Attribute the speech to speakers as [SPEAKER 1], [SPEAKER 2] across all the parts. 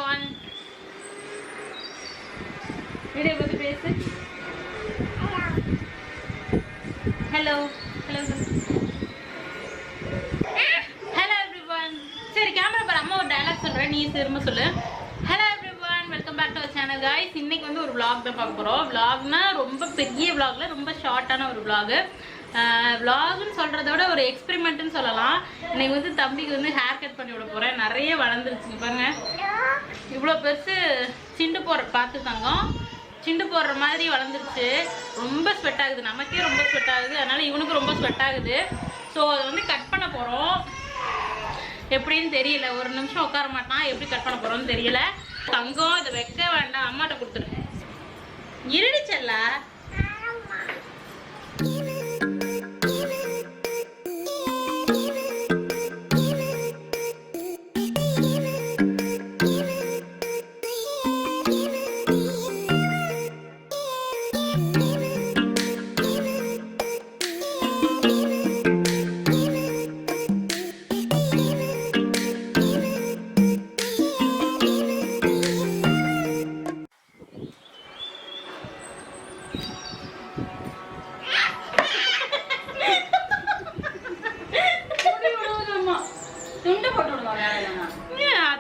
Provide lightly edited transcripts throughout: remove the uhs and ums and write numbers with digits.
[SPEAKER 1] everyone. Video பத்தி பேசு. Hello. Hello. Hello everyone. சரி கேமரா பாரு, அம்மா ஒரு டயலாக் சொல்றேன், நீ திரும்ப சொல்லு. Hello everyone, welcome back to our channel guys. இன்னைக்கு வந்து ஒரு vlog தான் பார்க்க போறோம். vlogனா ரொம்ப பெரிய vlogல ரொம்ப ஷார்ட்டான ஒரு vlog. vlogனு சொல்றத விட ஒரு எக்ஸ்பெரிமெண்ட்னு சொல்லலாம். இன்னைக்கு வந்து தம்பிக்கு வந்து ஹேர் கட் பண்ணி விட போறேன். நிறைய வளர்ந்துருச்சுங்க பாருங்க. இவ்வளோ பெருசு சிண்டு போற பார்த்து தங்கம், சிண்டு போடுற மாதிரி வளர்ந்துருச்சு. ரொம்ப ஸ்வெட் ஆகுது, நமக்கே ரொம்ப ஸ்வெட் ஆகுது, அதனால இவனுக்கு ரொம்ப ஸ்வெட் ஆகுது. ஸோ அதை வந்து கட் பண்ண போகிறோம். எப்படின்னு தெரியல, ஒரு நிமிஷம் உட்கார மாட்டான். எப்படி கட் பண்ண போகிறோம்னு தெரியல. தங்கம் இதை வைக்க வேண்டாம், அம்மாட்ட கொடுத்துரு. இருடிச்சல்ல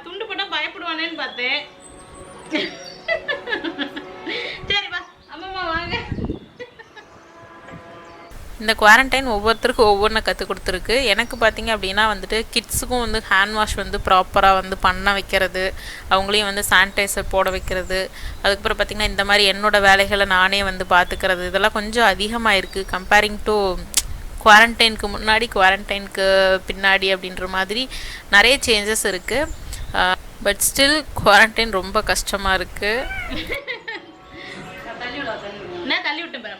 [SPEAKER 1] துண்டு போட்டா பயப்படுவானேன்னு பார்த்தேன். சரிப்பா அம்மா வாங்க.
[SPEAKER 2] இந்த குவாரண்டைன் ஒவ்வொருத்தருக்கும் ஒவ்வொன்றை கற்றுக் கொடுத்துருக்கு. எனக்கு பார்த்திங்க அப்படின்னா வந்துட்டு கிட்ஸுக்கும் வந்து ஹேண்ட் வாஷ் வந்து ப்ராப்பராக வந்து பண்ண வைக்கிறது, அவங்களையும் வந்து சானிடைசர் போட வைக்கிறது, அதுக்கப்புறம் பார்த்திங்கன்னா இந்த மாதிரி என்னோடய வேலைகளை நானே வந்து பார்த்துக்கிறது, இதெல்லாம் கொஞ்சம் அதிகமாக இருக்குது கம்பேரிங் டு குவாரண்டைனுக்கு முன்னாடி குவாரண்டைனுக்கு பின்னாடி அப்படின்ற மாதிரி நிறைய சேஞ்சஸ் இருக்குது. பட் ஸ்டில் குவாரண்டைன் ரொம்ப கஷ்டமாக இருக்குது.
[SPEAKER 1] தள்ளி விட்டேன் பாரு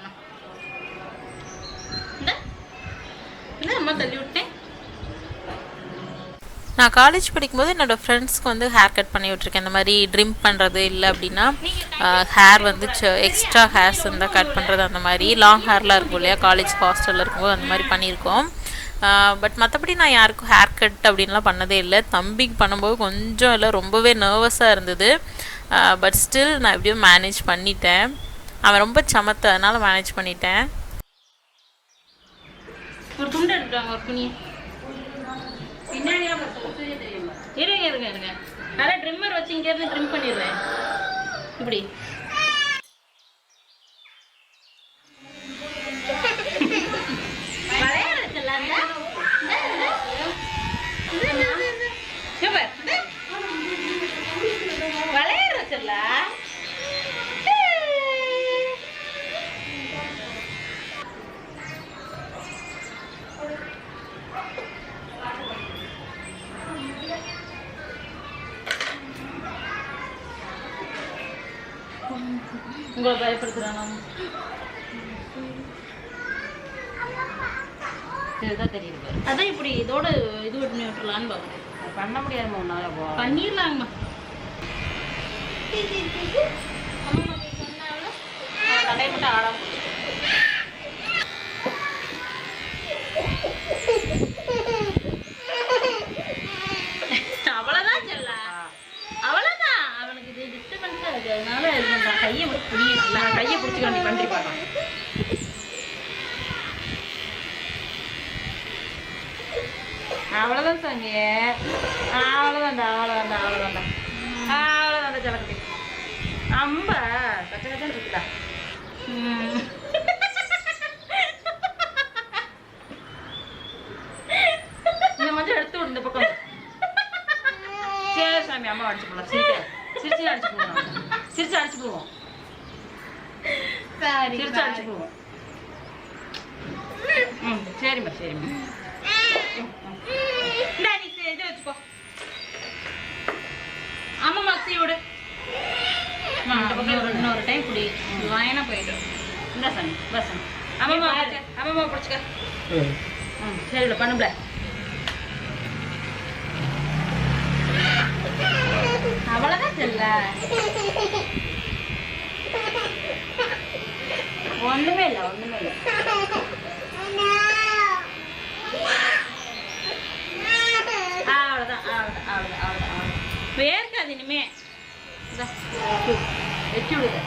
[SPEAKER 1] அம்மா, தள்ளி விட்டேன்.
[SPEAKER 2] நான் காலேஜ் படிக்கும்போது என்னோடய ஃப்ரெண்ட்ஸ்க்கு வந்து ஹேர் கட் பண்ணி விட்ருக்கேன். இந்த மாதிரி ட்ரிம் பண்ணுறது, இல்லை அப்படின்னா ஹேர் வந்து எக்ஸ்ட்ரா ஹேர்ஸ் இருந்தால் கட் பண்ணுறது, அந்த மாதிரி லாங் ஹேர்லாம் இருக்கும் இல்லையா, காலேஜ் ஹாஸ்டலில் இருக்கும்போது அந்த மாதிரி பண்ணியிருக்கோம். பட் மற்றபடி நான் யாருக்கும் ஹேர் கட் அப்படின்லாம் பண்ணதே இல்லை. தம்பிக்கு பண்ணும்போது கொஞ்சம் இல்லை ரொம்பவே நர்வஸாக இருந்தது. பட் ஸ்டில் நான் எப்படியோ மேனேஜ் பண்ணிட்டேன். அவன் ரொம்ப சமத்து, அதனால் மேனேஜ் பண்ணிட்டேன்.
[SPEAKER 1] ஒரு துண்டு எடுத்துட்டாங்க, ஒரு துணியை இருங்க இருங்க இருங்க. நல்லா ட்ரிம்மர் வச்சு இங்கேருந்து ட்ரிம் பண்ணிடுறேன். இப்படி விளையாடுற செல்ல உங்களை பயப்படுத்துறானா? இதுதான் தெரியுது. அதான் இப்படி இதோட இது பண்ணி விட்டுலான்னு பார்க்குறேன். பண்ண முடியாதுமா, உன்னால பண்ணிடலாங்கம்மா. கடையை மட்டும் ஆடாம அவ்வளோதான் செல்ல, அவ்வளோதான். அவனுக்கு இது டிஸ்டர்பன்ஸாக இருக்குது, அதனால கையை மட்டும் புரியும். நல்லா கையை பிடிச்சிக்க நீ பண்ணி பார்க்கலாம். அவ்வளோதான் சாமி, அவ்வளோதான்டா அவ்வளோதான்டா அவ்வளோதான்டா அவ்வளோதான்டா ஜலக்கட்டி. ரொம்ப கச்ச கச்சன்னு இருக்குதா? இந்த மஞ்சள் எடுத்து விடு இந்த பக்கம். சரி சாமி, அம்மா அடிச்சு போடலாம். சிரிச்சு அடிச்சு போடுவோம், சிரிச்சு அடிச்சு போடுவோம், சிரிச்சு அடிச்சு போடுவோம். சரிம்மா சரிம்மா. நீ இது வச்சுக்கோ. ஆமா மாக்சி விடு. இன்னொரு டைம் குடி, வாயனா போயிட்டு. இந்த சாமி பஸ் அம்மா அம்மா பிடிச்சிக்க. சரில பண்ணுப்ல. அவ்வளோதான் செல்ல, ஒண்ணுமே இல்லை ஒண்ணுமே இல்லை. அவ்வளோதான் அவ்வளோதான் அவ்வளோதான் அவ்வளோதான். வேர்க்காது இனிமே. வெட்டி விடுங்க.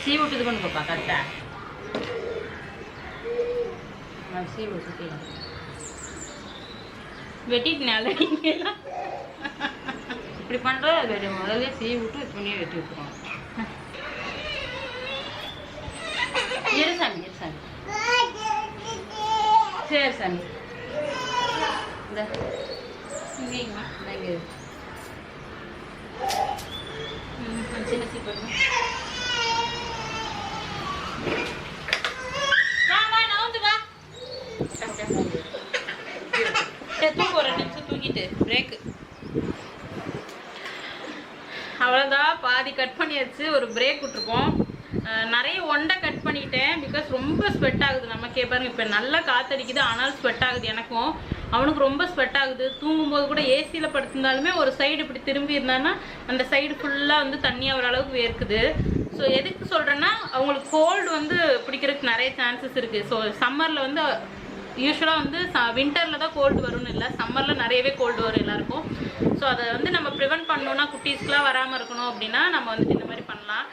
[SPEAKER 1] சீ விட்டு இது பண்ணு பாப்பா கரெக்டா. சீ விட்டு வெட்டிட்டுனால இப்படி பண்ணுற முதல்ல சீ விட்டு துணியை வெட்டி விட்டுருவோம். இரு சாமி இரு சாமி. சரி சாமி. இந்த இங்கேங்கம்மா இங்கே சின்ன சீ பண்ணுங்க. தூக்கு ஒரு 2 நிமிஷம் தூக்கிட்டு பிரேக்கு. அவ்வளோதான், பாதி கட் பண்ணியாச்சு. ஒரு பிரேக் விட்டுருக்கோம். நிறைய ஒண்டை கட் பண்ணிட்டேன். பிகாஸ் ரொம்ப ஸ்வெட் ஆகுது நமக்கே. பாருங்க இப்போ நல்லா காற்றடிக்குது, ஆனாலும் ஸ்வெட் ஆகுது. எனக்கும் அவனுக்கு ரொம்ப ஸ்வெட் ஆகுது. தூங்கும்போது கூட ஏசியில் படுத்திருந்தாலுமே ஒரு சைடு இப்படி திரும்பி இருந்தான்னா அந்த சைடு ஃபுல்லாக வந்து தண்ணி ஆகிற அளவுக்கு வேர்க்குது. ஸோ எதுக்கு சொல்கிறேன்னா அவங்களுக்கு கோல்டு வந்து பிடிக்கிறதுக்கு நிறைய சான்சஸ் இருக்குது. ஸோ சம்மரில் வந்து யூஸ்வலாக வந்து வின்டரில் தான் கோல்டு வரும்னு இல்லை, சம்மரில் நிறையவே கோல்டு வரும் எல்லாருக்கும். ஸோ அதை வந்து நம்ம ப்ரிவென்ட் பண்ணோன்னா, குட்டீஸ்க்குலாம் வராமல் இருக்கணும் அப்படின்னா நம்ம வந்துட்டு இந்த மாதிரி பண்ணலாம்.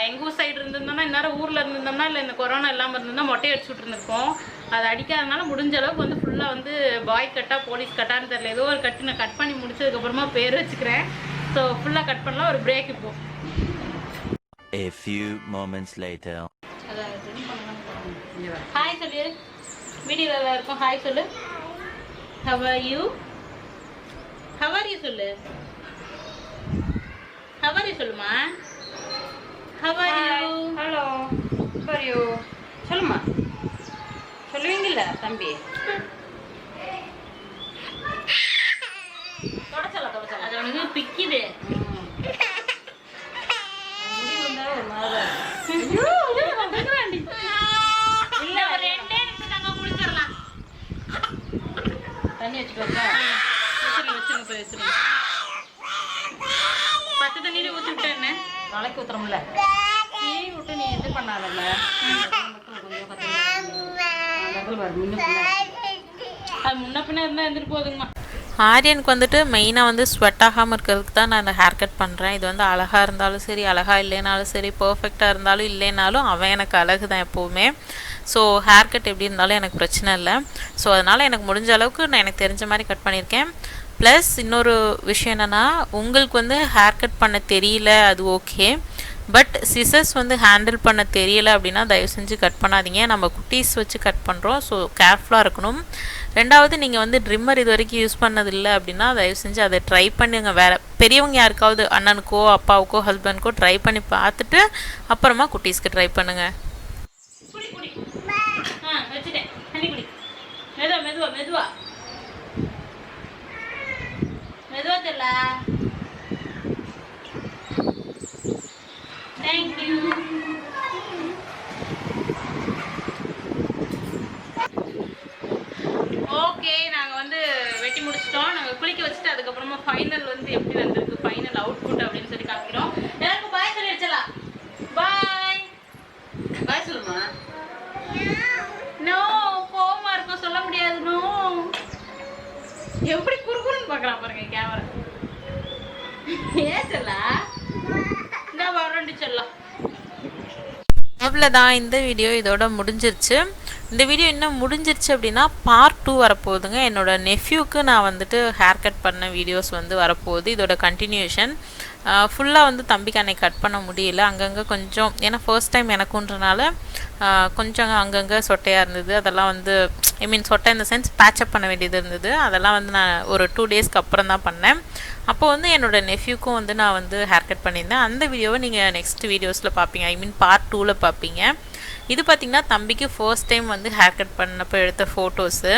[SPEAKER 1] எங்கள் ஊர் சைடு இருந்திருந்தோம்னா, இந்நேரம் ஊரில் இருந்திருந்தோம்னா, இல்லை இந்த கொரோனா இல்லாமல் இருந்திருந்தா மொட்டை அடிச்சு விட்டுருந்துருக்கோம். அதை அடிக்காதனால முடிஞ்ச அளவுக்கு வந்து ஃபுல்லாக வந்து பாய் கட்டா போலீஸ் கட்டான்னு தெரியல, ஏதோ ஒரு கட்டு நான் கட் பண்ணி முடிச்சதுக்கப்புறமா பேர் வச்சுக்கிறேன். ஸோ ஃபுல்லாக கட் பண்ணலாம். ஒரு பிரேக் இப்போ.
[SPEAKER 3] A few moments later.
[SPEAKER 1] Hi சொல்லு, வீடியோவில் இருக்கும். ஹாய் சொல்லு. How are you? How are you சொல்லு. How are you சொல்லுமா. How are you?
[SPEAKER 4] Hello. How are you?
[SPEAKER 1] சொல்லுமா. சொல்லுவீங்கல்ல தம்பி. தொடச்சல அது உனக்கு பிக்கிது. இல்ல ஒரு 2 நிமிஷம் நாங்க குளிச்சிடலாம். தண்ணி வச்சுக்கோங்க. வச்சுருங்க போய் வச்சுருங்க. பச்சை தண்ணியில ஊற்றி விட்டேன். என்ன நாளைக்கு ஊற்றுறோம்ல, சீ விட்டு நீ இது பண்ணாதல்ல. அது முன்ன பின்ன இருந்தால் இருந்துட்டு போகுதுங்கம்மா.
[SPEAKER 2] ஆரியனுக்கு வந்துட்டு மெயினாக வந்து ஸ்வெட் ஆகாமல் இருக்கிறதுக்கு தான் நான் இந்த ஹேர் கட் பண்ணுறேன். இது வந்து அழகாக இருந்தாலும் சரி, அழகாக இல்லைனாலும் சரி, பர்ஃபெக்டாக இருந்தாலும் இல்லைனாலும் அவன் எனக்கு அழகு தான் எப்போவுமே. ஸோ ஹேர் கட் எப்படி இருந்தாலும் எனக்கு பிரச்சனை இல்லை. ஸோ அதனால் எனக்கு முடிஞ்ச அளவுக்கு நான் எனக்கு தெரிஞ்ச மாதிரி கட் பண்ணியிருக்கேன். ப்ளஸ் இன்னொரு விஷயம் என்னென்னா, உங்களுக்கு வந்து ஹேர் கட் பண்ண தெரியல அது ஓகே, பட் சிசர்ஸ் வந்து ஹேண்டில் பண்ண தெரியல அப்படின்னா தயவு செஞ்சு கட் பண்ணாதீங்க. நம்ம குட்டீஸ் வச்சு கட் பண்ணுறோம், ஸோ கேர்ஃபுல்லாக இருக்கணும். ரெண்டாவது, நீங்கள் வந்து ட்ரிம்மர் இது வரைக்கும் யூஸ் பண்ணதில்லை அப்படின்னா தயவு செஞ்சு அதை ட்ரை பண்ணுங்க. வேறு பெரியவங்க யாருக்காவது, அண்ணனுக்கோ அப்பாவுக்கோ ஹஸ்பண்ட்க்கோ ட்ரை பண்ணி பார்த்துட்டு அப்புறமா குட்டீஸ்க்கு ட்ரை பண்ணுங்கள்.
[SPEAKER 1] வச்சுட்டேன், தண்ணி குடி. மெதுவா மெதுவா மெதுவா மெதுவா தெரியல. தேங்க்யூ. ஓகே, நாங்கள் வந்து வெட்டி முடிச்சிட்டோம். நாங்கள் குளிக்க வச்சுட்டு அதுக்கப்புறமா ஃபைனல் வந்து எப்படி வந்திருக்கு, ஃபைனல் அவுட்புட் அப்படின்னு சொல்லி காமிக்கிறோம். எல்லாருக்கும் பாய் சொல்லி வச்சலாம். பாய் பாய் சொல்லுமா. நோ, கோவமா இருக்கும், சொல்ல முடியாது. நோ, எப்படி குறுகுறுன்னு பார்க்கலாம் பாருங்க கேமரா. ஏன் சொல்ல நான் வரண்டி சொல்லலாம்.
[SPEAKER 2] அவ்வளோதான், இந்த வீடியோ இதோட முடிஞ்சிருச்சு. இந்த வீடியோ இன்னும் முடிஞ்சிருச்சு அப்படின்னா பார்ட் 2 வரப்போகுதுங்க. என்னோடய நெஃப்யூக்கு நான் வந்துட்டு ஹேர் கட் பண்ண வீடியோஸ் வந்து வரப்போகுது. இதோட கண்டினியூஷன். ஃபுல்லாக வந்து தம்பிக்கு அன்னைக்கு கட் பண்ண முடியல. அங்கங்கே கொஞ்சம், ஏன்னா ஃபர்ஸ்ட் டைம் எனக்குன்றனால கொஞ்சம் அங்கங்கே சொட்டையாக இருந்தது. அதெல்லாம் வந்து சொட்டை இந்த சென்ஸ் பேச்சப் பண்ண வேண்டியது இருந்தது. அதெல்லாம் வந்து நான் ஒரு 2 டேஸ்க்கு அப்புறம் தான் பண்ணேன். அப்போ வந்து என்னோடய நெஃப்யூக்கும் வந்து நான் வந்து ஹேர் கட் பண்ணியிருந்தேன். அந்த வீடியோவை நீங்கள் நெக்ஸ்ட் வீடியோஸில் பார்ப்பீங்க, பார்ட் 2ல் பார்ப்பீங்க. இது பார்த்திங்கன்னா தம்பிக்கு ஃபர்ஸ்ட் டைம் வந்து ஹேர் கட் பண்ணப்போ எடுத்த ஃபோட்டோஸு.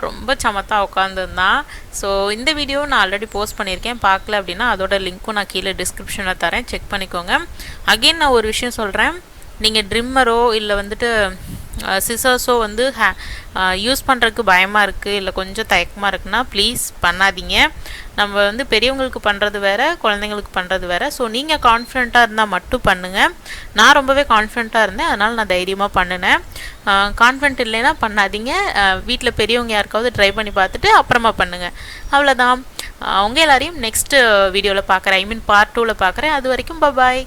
[SPEAKER 2] ரொம்ப சமத்தாக உட்காந்துருந்தான். ஸோ இந்த வீடியோ நான் ஆல்ரெடி போஸ்ட் பண்ணியிருக்கேன். பார்க்கல அப்படின்னா அதோட லிங்க்கும் நான் கீழே டிஸ்கிரிப்ஷனில் தரேன், செக் பண்ணிக்கோங்க. அகெயின் நான் ஒரு விஷயம் சொல்கிறேன், நீங்கள் ட்ரிம்மரோ இல்லை வந்துட்டு சிசர்ஸோ வந்து யூஸ் பண்ணுறதுக்கு பயமாக இருக்குது, இல்லை கொஞ்சம் தயக்கமாக இருக்குன்னா ப்ளீஸ் பண்ணாதீங்க. நம்ம வந்து பெரியவங்களுக்கு பண்ணுறது வேறு, குழந்தைங்களுக்கு பண்ணுறது வேறு. ஸோ நீங்கள் கான்ஃபிடெண்ட்டாக இருந்தால் மட்டும் பண்ணுங்கள். நான் ரொம்பவே கான்ஃபிடெண்ட்டாக இருந்தேன், அதனால் நான் தைரியமாக பண்ணினேன். கான்ஃபிடென்ட் இல்லைன்னா பண்ணாதீங்க. வீட்டில் பெரியவங்க யாருக்காவது ட்ரை பண்ணி பார்த்துட்டு அப்புறமா பண்ணுங்கள். அவ்வளோதான். அவங்க எல்லாரையும் நெக்ஸ்ட் வீடியோவில் பார்க்குறேன், ஐ மீன் பார்ட் 2வில் பார்க்குறேன். அது வரைக்கும் பாய்.